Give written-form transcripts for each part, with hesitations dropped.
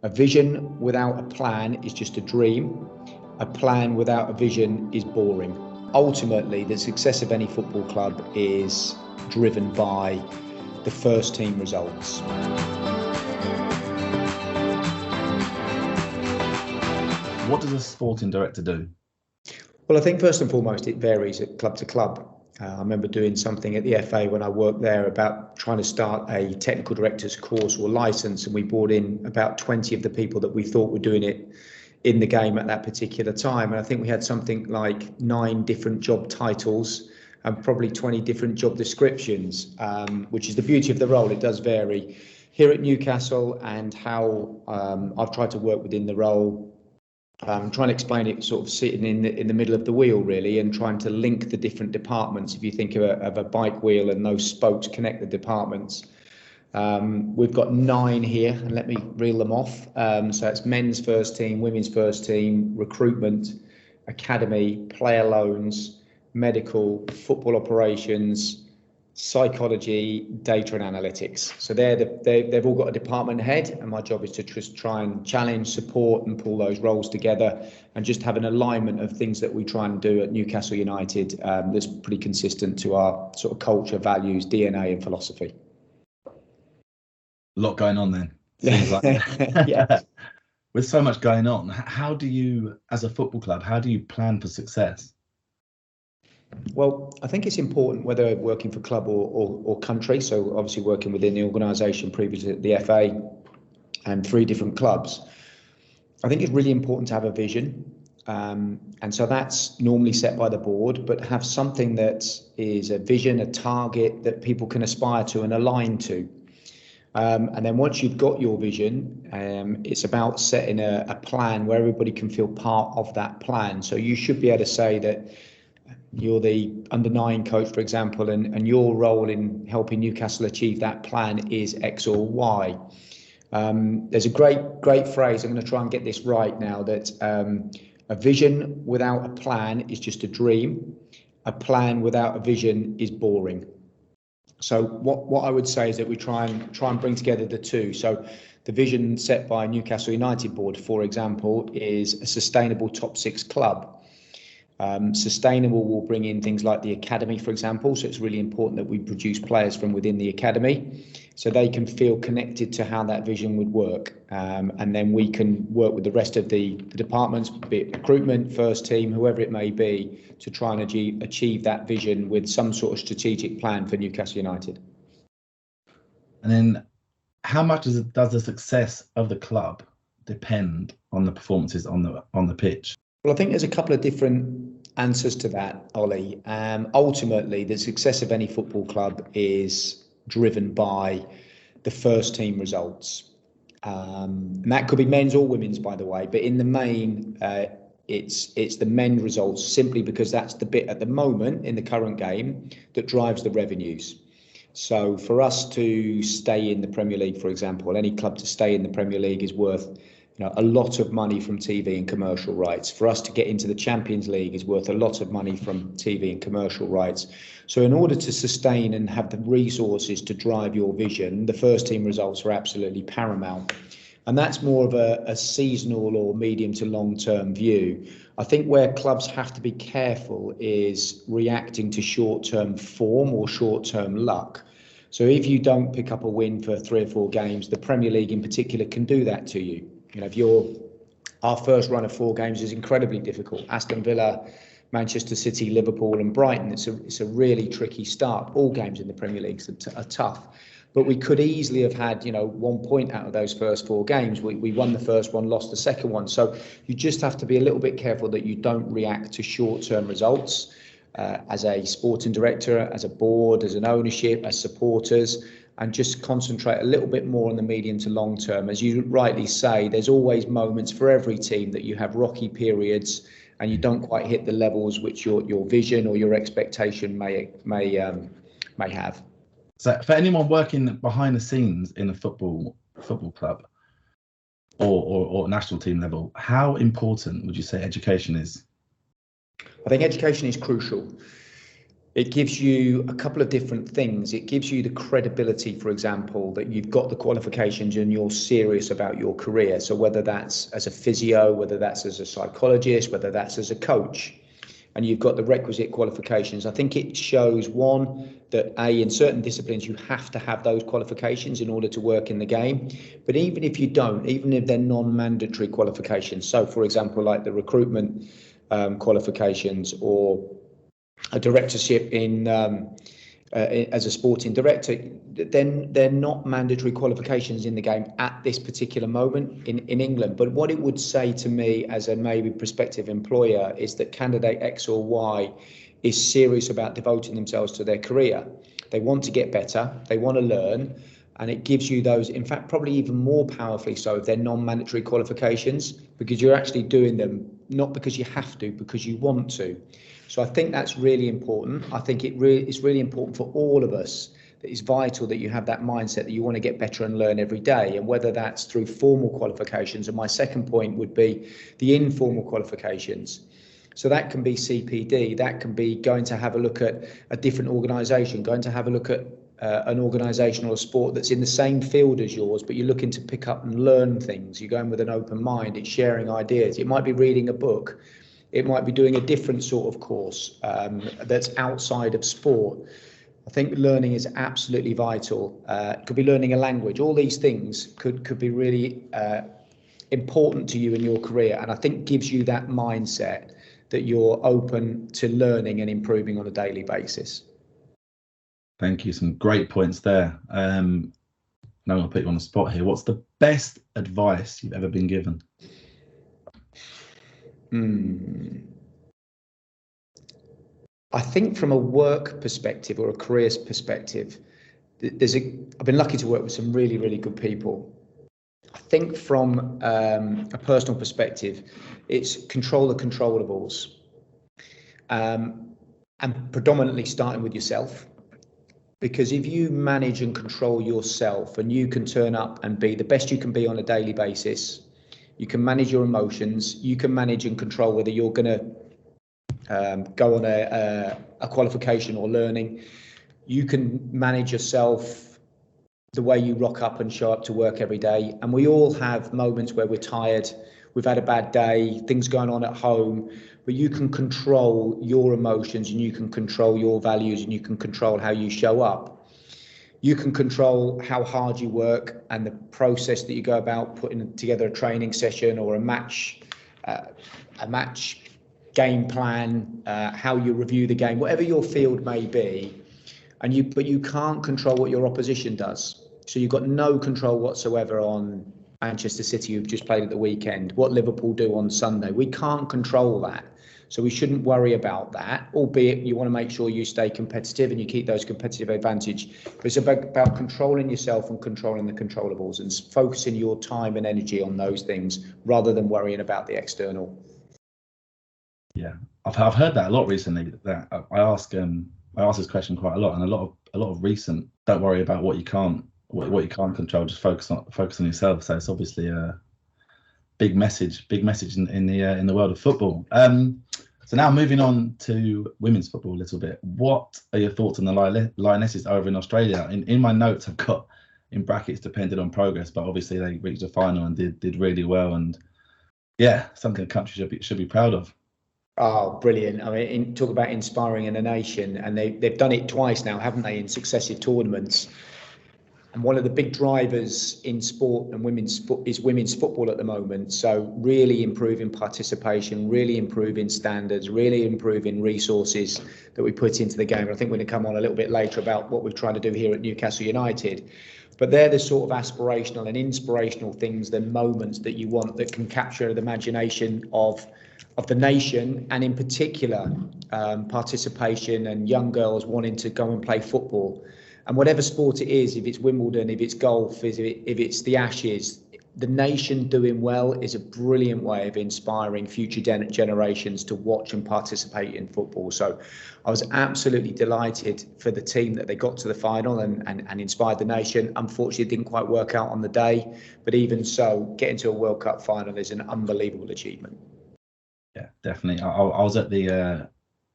A vision without a plan is just a dream. A plan without a vision is boring. Ultimately, the success of any football club is driven by the first team results. What does a sporting director do? Well, I think first and foremost, it varies at club to club. I remember doing something at the FA when I worked there about trying to start a technical director's course or license, and we brought in about 20 of the people that we thought were doing it in the game at that particular time. And I think we had something like 9 different job titles and probably 20 different job descriptions, which is the beauty of the role. It does vary. Here at Newcastle, and how I've tried to work within the role, trying to explain it sort of sitting in the middle of the wheel, really, and trying to link the different departments. If you think of a bike wheel and those spokes connect the departments. We've got 9 here, and let me reel them off. So it's men's first team, women's first team, recruitment, academy, player loans, medical, football operations, psychology, data and analytics. So they've all got a department head, and my job is to just try and challenge, support and pull those roles together, and just have an alignment of things that we try and do at Newcastle United that's pretty consistent to our sort of culture, values, DNA and philosophy. A lot going on then. Seems like. Yeah. With so much going on, how do you, as a football club, how do you plan for success? Well, I think it's important, whether working for club or country, so obviously working within the organisation previously at the FA and 3 different clubs, I think it's really important to have a vision. And so that's normally set by the board, but have something that is a vision, a target that people can aspire to and align to. And then once you've got your vision, it's about setting a plan where everybody can feel part of that plan. So you should be able to say that you're the under-9 coach, for example, and your role in helping Newcastle achieve that plan is X or Y. There's a great phrase, I'm going to try and get this right now, that a vision without a plan is just a dream. A plan without a vision is boring. So what I would say is that we try and bring together the two. So the vision set by Newcastle United board, for example, is a sustainable top 6 club. Sustainable will bring in things like the academy, for example. So it's really important that we produce players from within the academy so they can feel connected to how that vision would work. And then we can work with the rest of the departments, be it recruitment, first team, whoever it may be, to try and achieve that vision with some sort of strategic plan for Newcastle United. And then how much does the success of the club depend on the performances on the pitch? Well, I think there's a couple of different answers to that, Ollie. Ultimately, the success of any football club is driven by the first team results. And that could be men's or women's, by the way. But in the main, it's the men results, simply because that's the bit at the moment in the current game that drives the revenues. So for us to stay in the Premier League, for example, any club to stay in the Premier League is worth a lot of money from TV and commercial rights. For us to get into the Champions League is worth a lot of money from TV and commercial rights. So in order to sustain and have the resources to drive your vision, the first team results are absolutely paramount. And that's more of a seasonal or medium to long term view. I think where clubs have to be careful is reacting to short term form or short term luck. So if you don't pick up a win for 3 or 4 games, the Premier League in particular can do that to you. Our first run of 4 games is incredibly difficult. Aston Villa, Manchester City, Liverpool and Brighton. It's a really tricky start. All games in the Premier League are tough. But we could easily have had, 1 point out of those first 4 games. We won the first one, lost the second one. So you just have to be a little bit careful that you don't react to short-term results as a sporting director, as a board, as an ownership, as supporters, and just concentrate a little bit more on the medium to long term. As you rightly say, there's always moments for every team that you have rocky periods and you don't quite hit the levels which your vision or your expectation may have. So for anyone working behind the scenes in a football club or national team level, how important would you say education is? I think education is crucial. It gives you a couple of different things. It gives you the credibility, for example, that you've got the qualifications and you're serious about your career. So whether that's as a physio, whether that's as a psychologist, whether that's as a coach, and you've got the requisite qualifications, I think it shows, one, that in certain disciplines you have to have those qualifications in order to work in the game. But even if you don't, even if they're non-mandatory qualifications, so for example, like the recruitment qualifications, or a directorship in as a sporting director, then they're not mandatory qualifications in the game at this particular moment in England. But what it would say to me as a maybe prospective employer is that candidate X or Y is serious about devoting themselves to their career. They want to get better, they want to learn, and it gives you those, in fact, probably even more powerfully so if they're non-mandatory qualifications, because you're actually doing them not because you have to, because you want to. So I think that's really important. I think it's really important for all of us, that it's vital that you have that mindset that you want to get better and learn every day. And whether that's through formal qualifications, and my second point would be the informal qualifications. So that can be CPD, that can be going to have a look at a different organisation, going to have a look at an organisation or a sport that's in the same field as yours, but you're looking to pick up and learn things. You're going with an open mind, it's sharing ideas. It might be reading a book. It might be doing a different sort of course that's outside of sport. I think learning is absolutely vital. It could be learning a language. All these things could be really important to you in your career, and I think gives you that mindset that you're open to learning and improving on a daily basis. Thank you. Some great points there. Now I'm going to put you on the spot here. What's the best advice you've ever been given? I think from a work perspective or a careers perspective, I've been lucky to work with some really, really good people. I think from a personal perspective, it's control the controllables, and predominantly starting with yourself. Because if you manage and control yourself, and you can turn up and be the best you can be on a daily basis, you can manage your emotions, you can manage and control whether you're going to go on a qualification or learning. You can manage yourself, the way you rock up and show up to work every day. And we all have moments where we're tired, we've had a bad day, things going on at home, but you can control your emotions, and you can control your values, and you can control how you show up. You can control how hard you work and the process that you go about putting together a training session or a match game plan, how you review the game, whatever your field may be. But you can't control what your opposition does. So you've got no control whatsoever on Manchester City, who've just played at the weekend, what Liverpool do on Sunday. We can't control that. So we shouldn't worry about that, albeit you want to make sure you stay competitive and you keep those competitive advantage. But it's about controlling yourself and controlling the controllables, and focusing your time and energy on those things rather than worrying about the external. Yeah, I've heard that a lot recently. That I ask this question quite a lot, and a lot of recent, don't worry about what you can't control, just focus on yourself. So it's obviously a big message in the world of football. So now moving on to women's football a little bit. What are your thoughts on the Lionesses over in Australia? In my notes, I've got in brackets depended on progress, but obviously they reached a final and did really well. And yeah, something the country should be proud of. Oh, brilliant. I mean, talk about inspiring in a nation, and they've done it twice now, haven't they, in successive tournaments. And one of the big drivers in sport and is women's football at the moment. So really improving participation, really improving standards, really improving resources that we put into the game. And I think we're going to come on a little bit later about what we're trying to do here at Newcastle United. But they're the sort of aspirational and inspirational things, the moments that you want that can capture the imagination of the nation, and in particular participation and young girls wanting to go and play football. And whatever sport it is, if it's Wimbledon, if it's golf, if it's the Ashes, the nation doing well is a brilliant way of inspiring future generations to watch and participate in football. So I was absolutely delighted for the team that they got to the final and inspired the nation. Unfortunately, it didn't quite work out on the day, but even so, getting to a World Cup final is an unbelievable achievement. Yeah, definitely. I was at the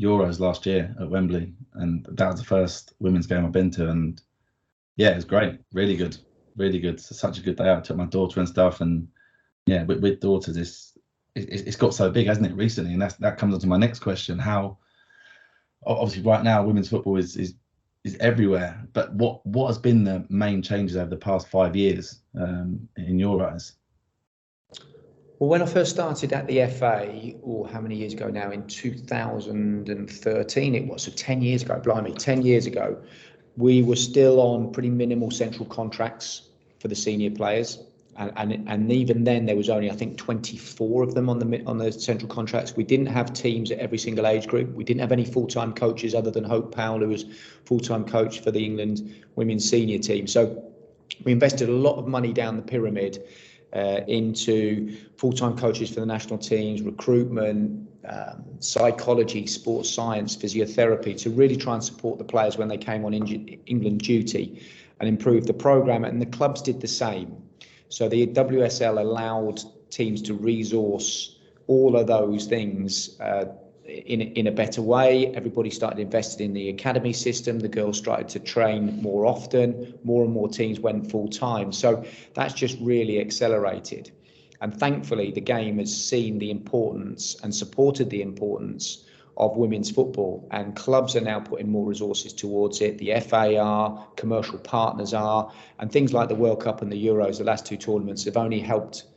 Euros last year at Wembley, and that was the first women's game I've been to, and yeah, it was great, really good, really good. It's such a good day out. I took my daughter and stuff, and yeah, with daughters, it's got so big, hasn't it, recently? And that comes on to my next question. How obviously right now women's football is everywhere, but what has been the main changes over the past 5 years in your eyes? Well, when I first started at the FA, or how many years ago now, in 2013 it was, so 10 years ago, blimey, 10 years ago, we were still on pretty minimal central contracts for the senior players. And even then there was only, I think, 24 of them on the central contracts. We didn't have teams at every single age group. We didn't have any full-time coaches other than Hope Powell, who was full-time coach for the England women's senior team. So we invested a lot of money down the pyramid into full-time coaches for the national teams, recruitment, psychology, sports science, physiotherapy, to really try and support the players when they came on England duty and improve the programme. And the clubs did the same. So the WSL allowed teams to resource all of those things in a better way. Everybody started investing in the academy system. The girls started to train more often. More and more teams went full time. So that's just really accelerated. And thankfully, the game has seen the importance and supported the importance of women's football, and clubs are now putting more resources towards it. The FA are, commercial partners are, and things like the World Cup and the Euros, the last two tournaments, have only helped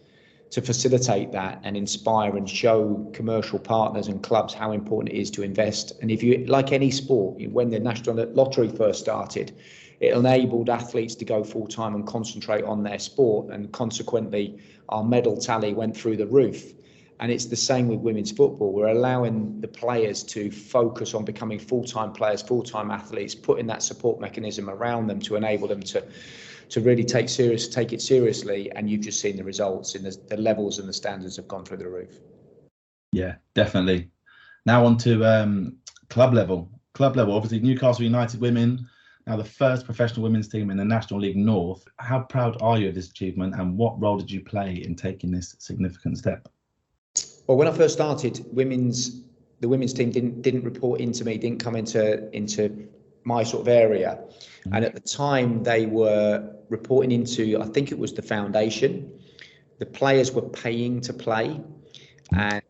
to facilitate that and inspire and show commercial partners and clubs how important it is to invest. And if you, like any sport, when the National Lottery first started, it enabled athletes to go full time and concentrate on their sport, and consequently our medal tally went through the roof. And it's the same with women's football. We're allowing the players to focus on becoming full-time players, full-time athletes, putting that support mechanism around them to enable them to really take it seriously. And you've just seen the results in the levels, and the standards have gone through the roof. Yeah, definitely. Now on to club level. Club level, obviously Newcastle United women, now the first professional women's team in the National League North. How proud are you of this achievement, and what role did you play in taking this significant step? Well, when I first started, the women's team didn't report into me, didn't come into my sort of area. And at the time they were reporting into, I think it was the foundation. The players were paying to play and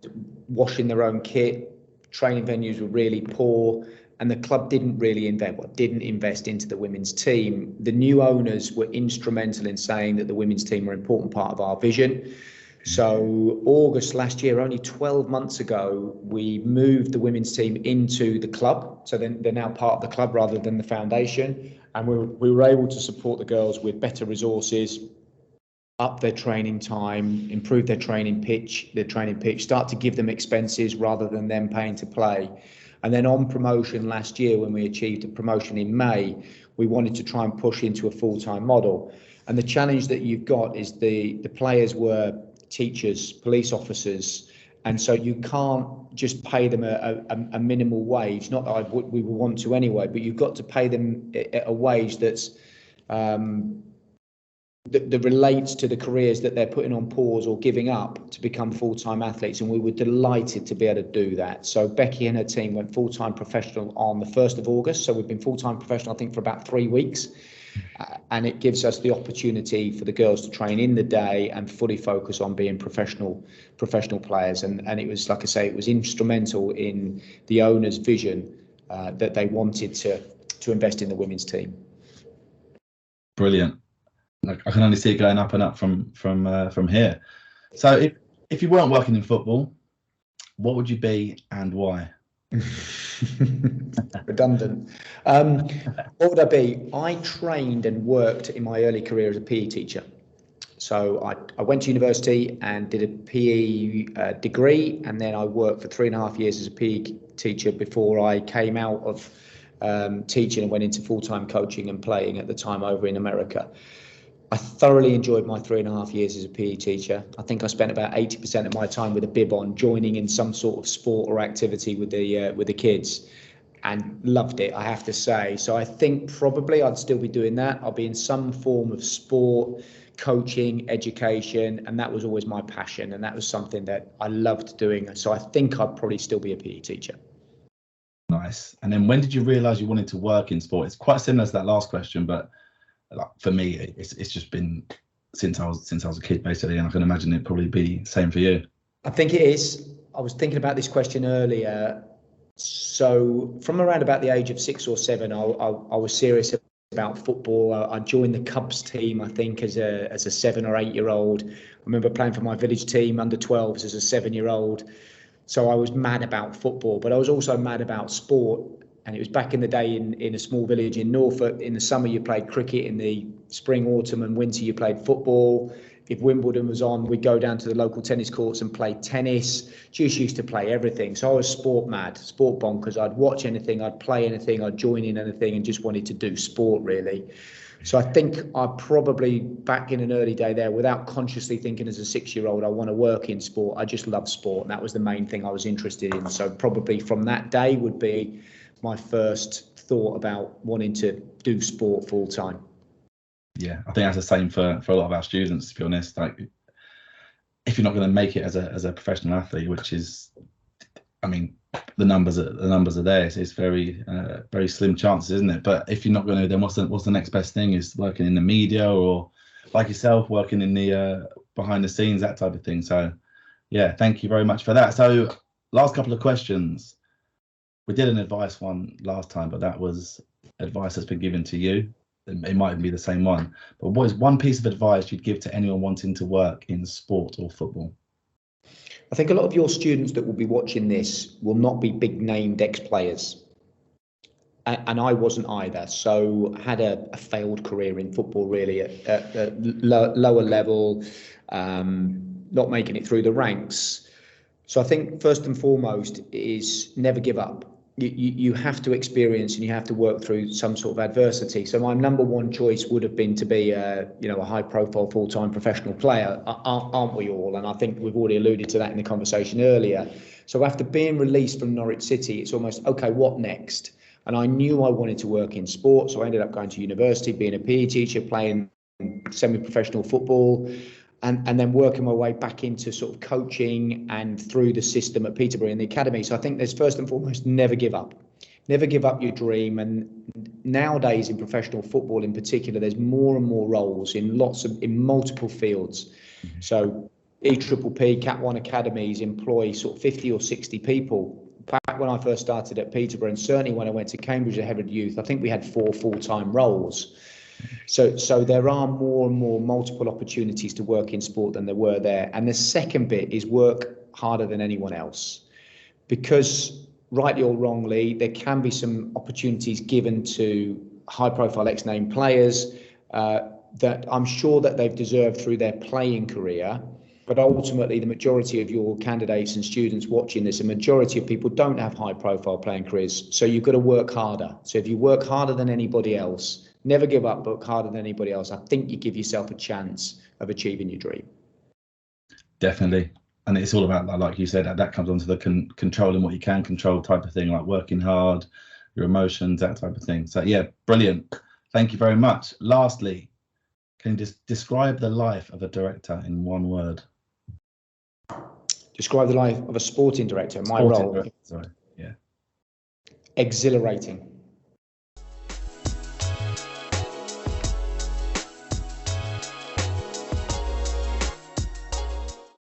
washing their own kit. Training venues were really poor, and the club didn't invest into the women's team. The new owners were instrumental in saying that the women's team were an important part of our vision. So August last year, only 12 months ago, we moved the women's team into the club. So then they're now part of the club rather than the foundation. And we were able to support the girls with better resources, up their training time, improve their training pitch, start to give them expenses rather than them paying to play. And then on promotion last year, when we achieved a promotion in May, we wanted to try and push into a full-time model. And the challenge that you've got is the players were teachers, police officers, and so you can't just pay them a minimal wage. Not that we would want to anyway, but you've got to pay them a wage that's that relates to the careers that they're putting on pause or giving up to become full-time athletes, and we were delighted to be able to do that. So Becky and her team went full-time professional on the 1st of August, so we've been full-time professional I think for about 3 weeks. And it gives us the opportunity for the girls to train in the day and fully focus on being professional players. And it was, like I say, it was instrumental in the owner's vision that they wanted to invest in the women's team. Brilliant. I can only see it going up and up from here. So if you weren't working in football, what would you be and why? Redundant. What would I be? I trained and worked in my early career as a PE teacher. So I went to university and did a PE degree, and then I worked for 3.5 years as a PE teacher before I came out of teaching and went into full-time coaching and playing at the time over in America. I thoroughly enjoyed my 3.5 years as a PE teacher. I think I spent about 80% of my time with a bib on, joining in some sort of sport or activity with the kids, and loved it, I have to say. So I think probably I'd still be doing that. I'll be in some form of sport, coaching, education, and that was always my passion, and that was something that I loved doing. So I think I'd probably still be a PE teacher. Nice. And then when did you realise you wanted to work in sport? It's quite similar to that last question, but like, for me, it's just been since I was a kid, basically, and I can imagine it'd probably be the same for you. I think it is. I was thinking about this question earlier. So from around about the age of 6 or 7, I was serious about football. I joined the Cubs team, I think, as a 7 or 8 year old. I remember playing for my village team under 12s as a 7-year-old. So I was mad about football, but I was also mad about sport. And it was back in the day in a small village in Norfolk. In the summer, you played cricket. In the spring, autumn and winter, you played football. If Wimbledon was on, we'd go down to the local tennis courts and play tennis. Just used to play everything. So I was sport mad, sport bonkers. I'd watch anything, I'd play anything, I'd join in anything, and just wanted to do sport, really. So I think I probably, back in an early day there, without consciously thinking as a 6-year-old, I want to work in sport. I just love sport, and that was the main thing I was interested in. So probably from that day would be my first thought about wanting to do sport full time. Yeah, I think that's the same for a lot of our students, to be honest. Like, if you're not going to make it as a professional athlete, which is, I mean, the numbers are there. It's very slim chances, isn't it? But if you're not going to, then what's the next best thing? Is working in the media, or like yourself, working in the behind the scenes, that type of thing. So yeah, thank you very much for that. So last couple of questions. We did an advice one last time, but that was advice that's been given to you. It might even be the same one. But what is one piece of advice you'd give to anyone wanting to work in sport or football? I think a lot of your students that will be watching this will not be big named ex-players. And I wasn't either. So I had a failed career in football, really, at lower level, not making it through the ranks. So I think first and foremost is never give up. You have to experience and you have to work through some sort of adversity. So my number one choice would have been to be a high profile full-time professional player, aren't we all? And I think we've already alluded to that in the conversation earlier. So after being released from Norwich City, it's almost, okay, what next? And I knew I wanted to work in sport, so I ended up going to university, being a PE teacher, playing semi-professional football, and then working my way back into sort of coaching and through the system at Peterborough in the academy. So I think there's first and foremost, never give up. Never give up your dream. And nowadays in professional football in particular, there's more and more roles in multiple fields. So EPPP, Cat 1 academies employ sort of 50 or 60 people. Back when I first started at Peterborough, and certainly when I went to Cambridge at Hereford Youth, I think we had 4 full-time roles. So there are more and more multiple opportunities to work in sport than there were there. And the second bit is work harder than anyone else. Because rightly or wrongly, there can be some opportunities given to high-profile ex-name players that I'm sure that they've deserved through their playing career. But ultimately, the majority of your candidates and students watching this, a majority of people don't have high-profile playing careers. So you've got to work harder. So if you work harder than anybody else, never give up, work harder than anybody else, I think you give yourself a chance of achieving your dream. Definitely. And it's all about, like you said, that comes onto the controlling what you can control type of thing, like working hard, your emotions, that type of thing. So yeah, brilliant. Thank you very much. Lastly, can you just describe the life of a director in one word? Describe the life of a sporting director. My role. Sorry. Yeah. Exhilarating.